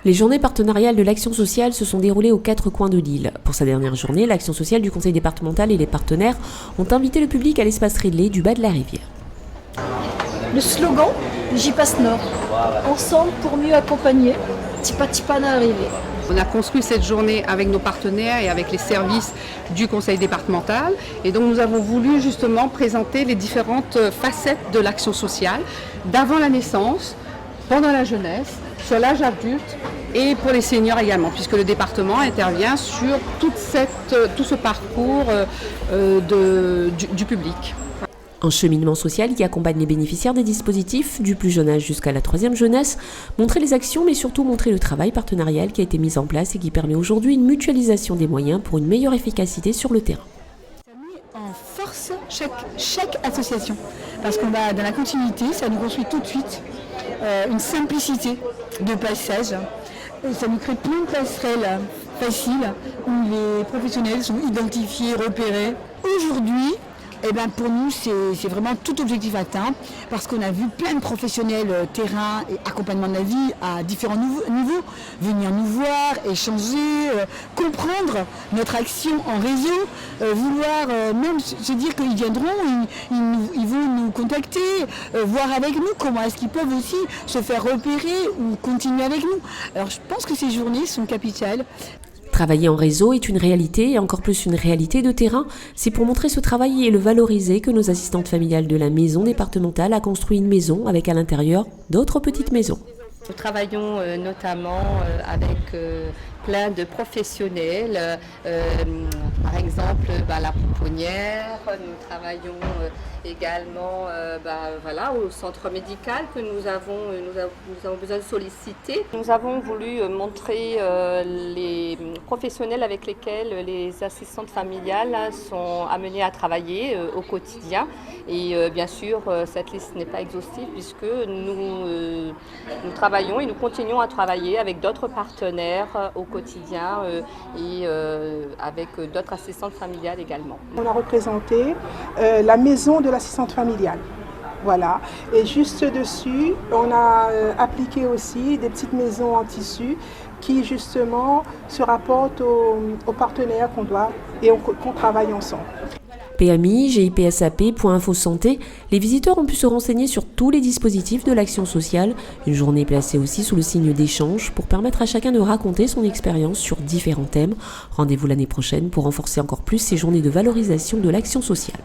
Les journées partenariales de l'action sociale se sont déroulées aux 4 coins de l'île. Pour sa dernière journée, l'action sociale du conseil départemental et les partenaires ont invité le public à l'espace Ridley du bas de la rivière. Le slogan, j'y passe nord. Ensemble pour mieux accompagner, Tipa Tipa n'arrivé. On a construit cette journée avec nos partenaires et avec les services du conseil départemental. Et donc nous avons voulu justement présenter les différentes facettes de l'action sociale, d'avant la naissance, pendant la jeunesse, sur l'âge adulte et pour les seniors également, puisque le département intervient sur tout ce parcours du public. Un cheminement social qui accompagne les bénéficiaires des dispositifs, du plus jeune âge jusqu'à la 3e jeunesse, montrer les actions mais surtout montrer le travail partenarial qui a été mis en place et qui permet aujourd'hui une mutualisation des moyens pour une meilleure efficacité sur le terrain. Ça met en force chaque association, parce qu'on va dans la continuité, ça nous construit tout de suite une simplicité de passage, et ça nous crée plein de passerelles faciles où les professionnels sont identifiés, repérés. Aujourd'hui, pour nous, c'est vraiment tout objectif atteint parce qu'on a vu plein de professionnels terrain et accompagnement de la vie à différents niveaux venir nous voir, échanger, comprendre notre action en réseau, vouloir même se dire qu'ils viendront, ils vont nous contacter, voir avec nous comment est-ce qu'ils peuvent aussi se faire repérer ou continuer avec nous. Alors je pense que ces journées sont capitales. Travailler en réseau est une réalité et encore plus une réalité de terrain. C'est pour montrer ce travail et le valoriser que nos assistantes familiales de la maison départementale a construit une maison avec à l'intérieur d'autres petites maisons. Nous travaillons notamment avec plein de professionnels, par exemple la pouponnière. Nous travaillons également au centre médical que nous avons besoin de solliciter. Nous avons voulu montrer les professionnels avec lesquels les assistantes familiales sont amenées à travailler au quotidien. Et bien sûr, cette liste n'est pas exhaustive puisque nous travaillons et nous continuons à travailler avec d'autres partenaires au quotidien et avec d'autres assistantes familiales également. On a représenté la maison de l'assistante familiale. Voilà. Et juste dessus, on a appliqué aussi des petites maisons en tissu qui justement se rapportent aux partenaires qu'on travaille ensemble. PMI, GIPSAP, Point Info Santé, les visiteurs ont pu se renseigner sur tous les dispositifs de l'action sociale. Une journée placée aussi sous le signe d'échange pour permettre à chacun de raconter son expérience sur différents thèmes. Rendez-vous l'année prochaine pour renforcer encore plus ces journées de valorisation de l'action sociale.